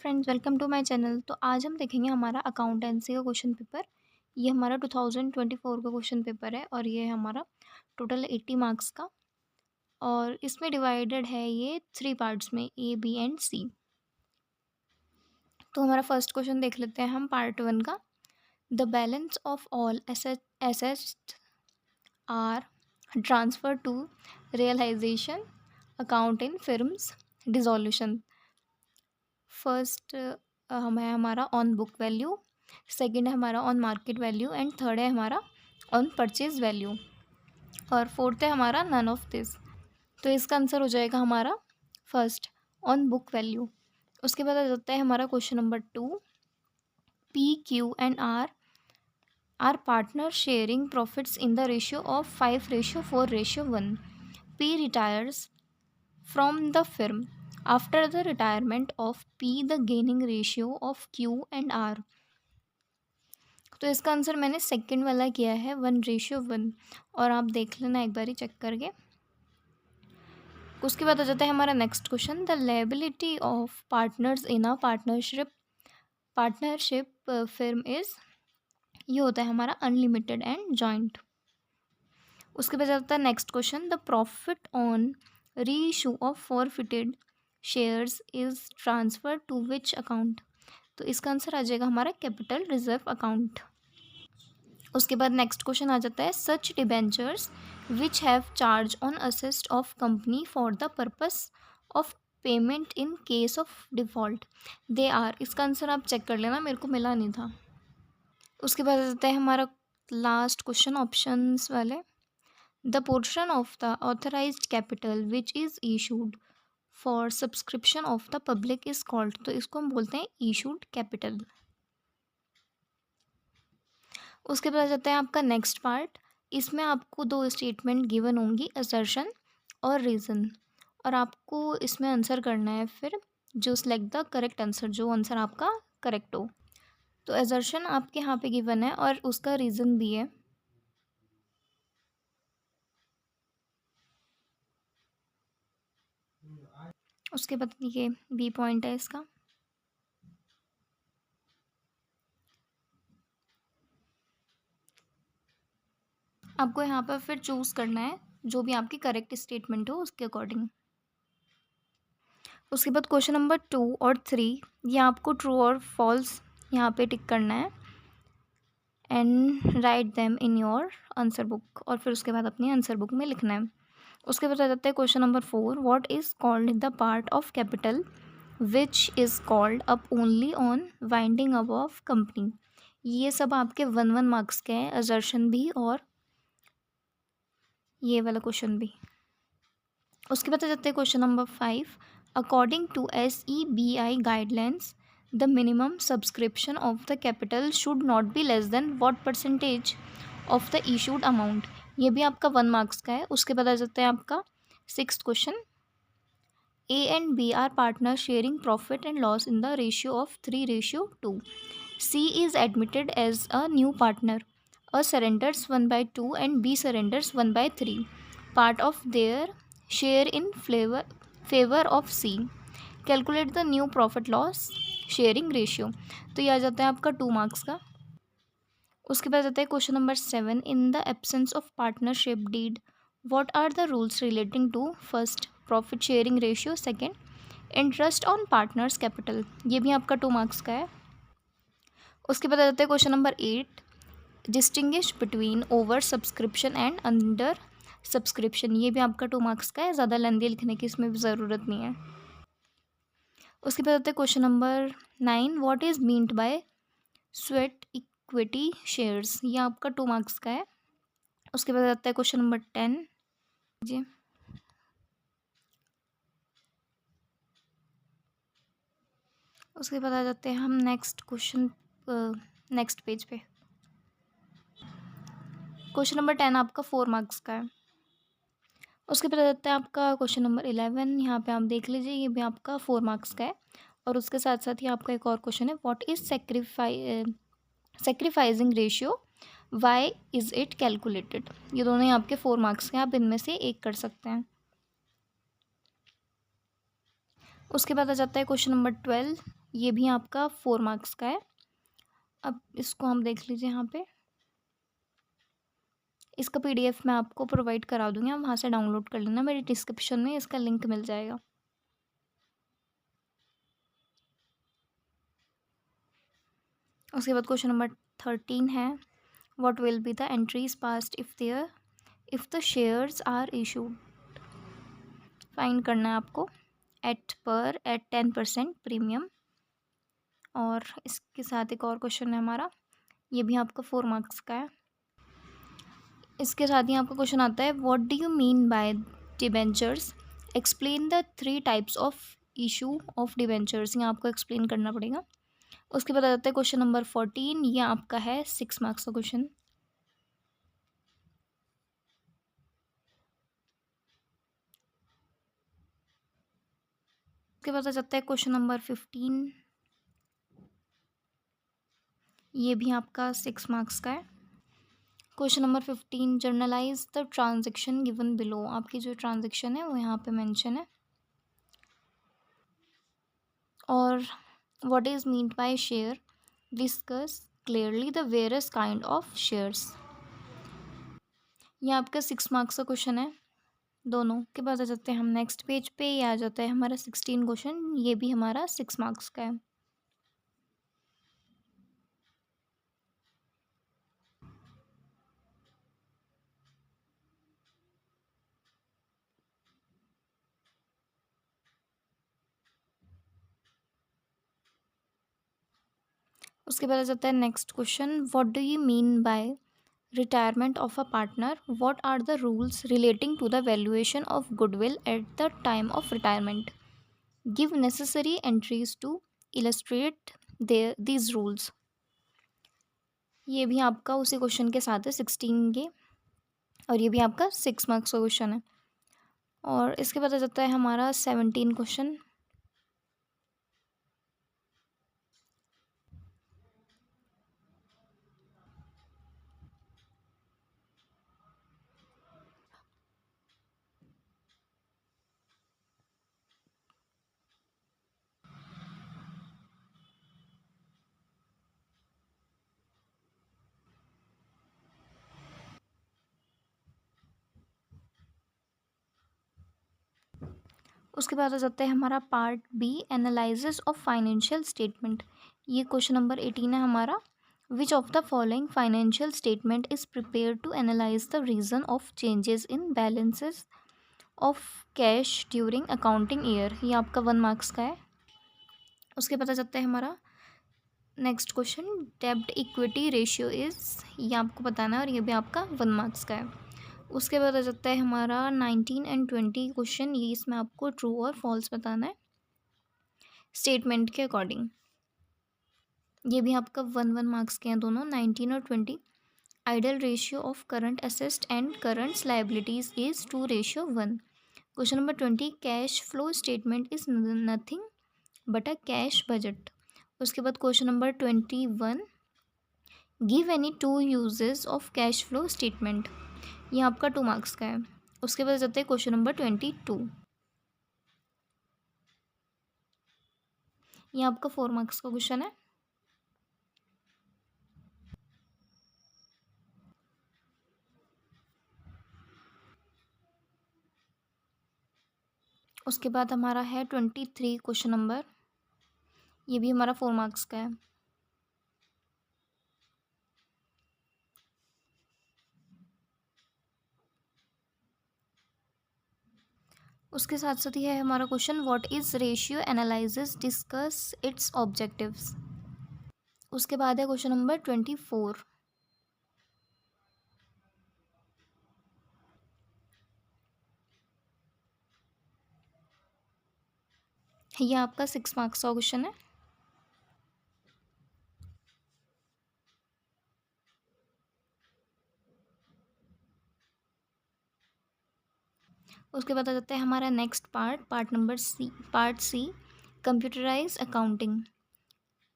Friends, welcome to my channel. तो आज हम देखेंगे हमारा अकाउंटेंसी का क्वेश्चन पेपर। ये हमारा 2024 का क्वेश्चन पेपर है और ये है हमारा टोटल 80 मार्क्स का। और इसमें डिवाइडेड है ये 3 पार्ट्स में, ए बी एंड सी। तो हमारा फर्स्ट क्वेश्चन देख लेते हैं हम पार्ट 1 का। The balance of all assets are transfer to realization account in firms dissolution. First हम है हमारा ऑन बुक वैल्यू, सेकंड है हमारा on market value and third है हमारा ऑन परचेज वैल्यू और फोर्थ है हमारा नन ऑफ दिस। तो इसका आंसर हो जाएगा हमारा फर्स्ट ऑन बुक वैल्यू। उसके बाद आ जाता है हमारा question number 2। P Q and R partner sharing profits in the ratio of 5:4:1। P retires from the firm after the retirement of P, the gaining ratio of Q and R। तो इसका answer मैंने second वाला किया है 1:1 और आप देख लेना एक बार ही चेक करके। उसके बाद आ जाता है हमारा next question. The liability of partners in a partnership firm is, ये होता है हमारा अनलिमिटेड एंड जॉइंट। उसके बाद आता है next question. The profit on reissue of forfeited shares is transfer to which account. तो इसका आंसर आ जाएगा हमारा कैपिटल रिजर्व अकाउंट। उसके बाद नेक्स्ट क्वेश्चन आ जाता है such debentures which have charge on assist of company for the purpose of payment in case of default they are. इसका आंसर आप चेक कर लेना, मेरे को मिला नहीं था। उसके बाद आ जाता है हमारा लास्ट क्वेश्चन ऑप्शंस वाले। The portion of the authorised capital which is issued for subscription of the public is called. तो इसको हम बोलते हैं इशूड कैपिटल। उसके बाद आ जाता है आपका नेक्स्ट पार्ट। इसमें आपको 2 स्टेटमेंट गिवन होंगी, असर्शन और रीज़न, और आपको इसमें आंसर करना है फिर जो सिलेक्ट द करेक्ट आंसर, जो आंसर आपका करेक्ट हो। तो असर्शन आपके यहाँ पे गिवन है और उसका रीज़न भी है। उसके बाद ये बी पॉइंट है इसका। आपको यहाँ पर फिर चूज़ करना है जो भी आपकी करेक्ट स्टेटमेंट हो उसके अकॉर्डिंग। उसके बाद क्वेश्चन नंबर 2 और 3, ये आपको ट्रू और फॉल्स यहाँ पे टिक करना है and write them in your answer book, और फिर उसके बाद अपनी आंसर बुक में लिखना है। उसके बाद आ जाता है question number 4। What is called the part of capital which is called up only on winding up of company. ये सब आपके 1-1 मार्क्स के हैं, असर्शन भी और ये वाला क्वेश्चन भी। उसके बाद आ जाते हैं question number 5। According to SEBI guidelines the minimum subscription of the capital should not be less than what percentage of the issued amount. ये भी आपका 1 मार्क्स का है। उसके बाद आ जाता है आपका 6th question. A and B are partner sharing profit and loss in the ratio of 3:2। C is admitted as a new partner. A surrenders 1/2 and B surrenders 1/3 part of their share in favor of C. Calculate the new profit loss sharing ratio। तो ये आ जाता है आपका 2 marks का। उसके बाद आता है question number 7। In the absence of partnership deed what are the rules relating to first profit sharing ratio, second interest on partners capital. ये भी आपका 2 मार्क्स का है। उसके बाद आ जाता है question number 8। Distinguish between over subscription and under subscription. ये भी आपका 2 मार्क्स का है, ज़्यादा लेंदी लिखने की इसमें भी ज़रूरत नहीं है। उसके बाद आता है question number 9। What is meant by sweat equity shares. ये आपका 2 मार्क्स का है। उसके बाद आता है क्वेश्चन नंबर 10 जी। उसके बाद आ जाते हैं हम नेक्स्ट क्वेश्चन, नेक्स्ट पेज पे। क्वेश्चन नंबर 10 आपका 4 मार्क्स का है। उसके बाद आ जाता है आपका क्वेश्चन नंबर 11। यहाँ पे आप देख लीजिए, ये भी आपका 4 मार्क्स का है। और उसके साथ साथ ही आपका एक और क्वेश्चन है। What is sacrificing ratio, why is it calculated. ये दोनों ही आपके 4 मार्क्स के हैं, आप इनमें से एक कर सकते हैं। उसके बाद आ जाता है क्वेश्चन नंबर 12। ये भी आपका 4 मार्क्स का है। अब इसको हम देख लीजिए यहाँ पे। इसका पीडीएफ मैं आपको प्रोवाइड करा दूँगी, आप वहाँ से डाउनलोड कर लेना, मेरे डिस्क्रिप्शन में इसका लिंक मिल जाएगा। उसके बाद क्वेश्चन नंबर 13 है, what will be the entries passed if the shares are issued. Find करना है आपको एट 10% प्रीमियम। और इसके साथ एक और क्वेश्चन है हमारा, ये भी आपका 4 मार्क्स का है। इसके साथ ही आपका क्वेश्चन आता है, what do you mean bye debentures, explain the 3 types of issue of debentures. यहाँ आपको एक्सप्लेन करना पड़ेगा। उसके बाद आ जाता है क्वेश्चन नंबर 14, ये आपका है 6 मार्क्स का क्वेश्चन। उसके बाद आ जाता है क्वेश्चन नंबर 15, ये भी आपका 6 मार्क्स का है। Question number 15, generalized the transaction given below. आपकी जो ट्रांजेक्शन है वो यहाँ पे मेंशन है। और what is meant by share, discuss clearly the various kind of shares. ये आपका 6 मार्क्स का क्वेश्चन है दोनों। के बाद आ जाते हैं हम नेक्स्ट पेज पे, ये आ जाता है हमारा 16 क्वेश्चन, ये भी हमारा 6 मार्क्स का है। उसके बाद आ जाता है next question, what do you mean by retirement of a partner, what are the rules relating to the valuation of goodwill at the time of retirement, give necessary entries to illustrate these rules. ये भी आपका उसी question के साथ है 16 के, और ये भी आपका 6 मार्क्स का क्वेश्चन है। और इसके बाद आ जाता है हमारा 17 क्वेश्चन। उसके बाद आ जाता है हमारा part B, analysis of financial statement. ये क्वेश्चन नंबर 18 है हमारा, which of the following financial statement is prepare to analyse the reason of changes in balances of cash during accounting year. ये आपका 1 मार्क्स का है। उसके बाद आ जाता है हमारा नेक्स्ट क्वेश्चन, डेब्ट इक्विटी रेशियो इज़, ये आपको बताना है, और ये भी आपका 1 मार्क्स का है। उसके बाद आ जाता है हमारा 19 एंड 20 क्वेश्चन, ये इसमें आपको ट्रू और फॉल्स बताना है स्टेटमेंट के अकॉर्डिंग। ये भी आपका 1 मार्क्स के हैं दोनों, 19 और 20। Ideal ratio of current assets and current liabilities is 2:1। Question number 20, cash flow statement is nothing but a cash budget. उसके बाद question number 21, give any 2 uses of cash flow statement. ये आपका 2 मार्क्स का है। उसके बाद जाते हैं क्वेश्चन नंबर 22, ये आपका 4 मार्क्स का क्वेश्चन है। उसके बाद हमारा है 23 क्वेश्चन नंबर, ये भी हमारा 4 मार्क्स का है। उसके साथ साथ ही है हमारा question, what is ratio analysis, discuss it's objectives. उसके बाद है क्वेश्चन नंबर 24, ये आपका 6 मार्क्स का क्वेश्चन है। उसके बाद आ जाता है हमारा next part number C, part C, computerise accounting.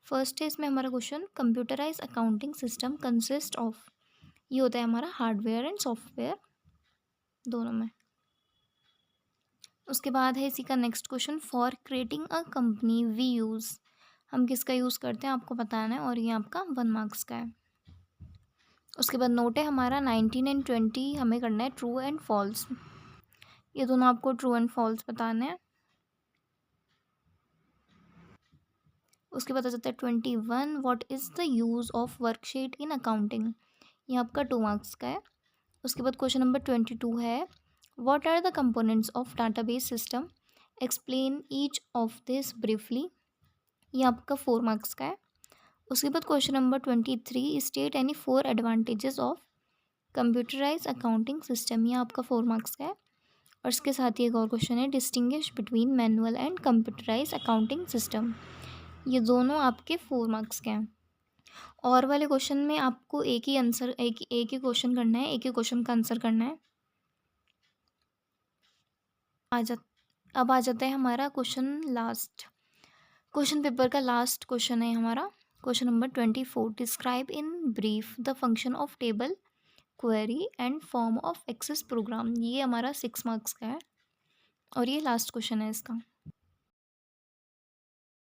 First है इसमें हमारा question, computerise accounting system consist of, ये होता है हमारा हार्डवेयर एंड सॉफ्टवेयर दोनों में। उसके बाद है इसी का next question, for creating a company we use हम किसका यूज़ करते हैं आपको बताना है, और ये आपका 1 मार्क्स का है। उसके बाद नोट है हमारा 19 एंड 20 हमें करना है ट्रू एंड फॉल्स। ये दोनों आपको ट्रू एंड फॉल्स बताने हैं। उसके बाद आ जाता है 21, what is the use of worksheet in accounting. ये आपका 2 मार्क्स का है। उसके बाद क्वेश्चन नंबर 22 है, what are the components of database system, explain each of this briefly. ये आपका 4 मार्क्स का है। उसके बाद question number 23, state any 4 advantages of computerise accounting system. ये आपका 4 मार्क्स का है। और इसके साथ ही एक और क्वेश्चन है, distinguish between manual and computerise accounting system. ये दोनों आपके 4 मार्क्स के हैं। और वाले क्वेश्चन में आपको एक ही आंसर, एक ही क्वेश्चन करना है, एक ही क्वेश्चन का आंसर करना है। अब आ जाता है हमारा क्वेश्चन लास्ट, क्वेश्चन पेपर का लास्ट क्वेश्चन है हमारा। Question number 24, describe in brief the function of table, query and form of access program. ये हमारा 6 मार्क्स का है और ये लास्ट क्वेश्चन है इसका।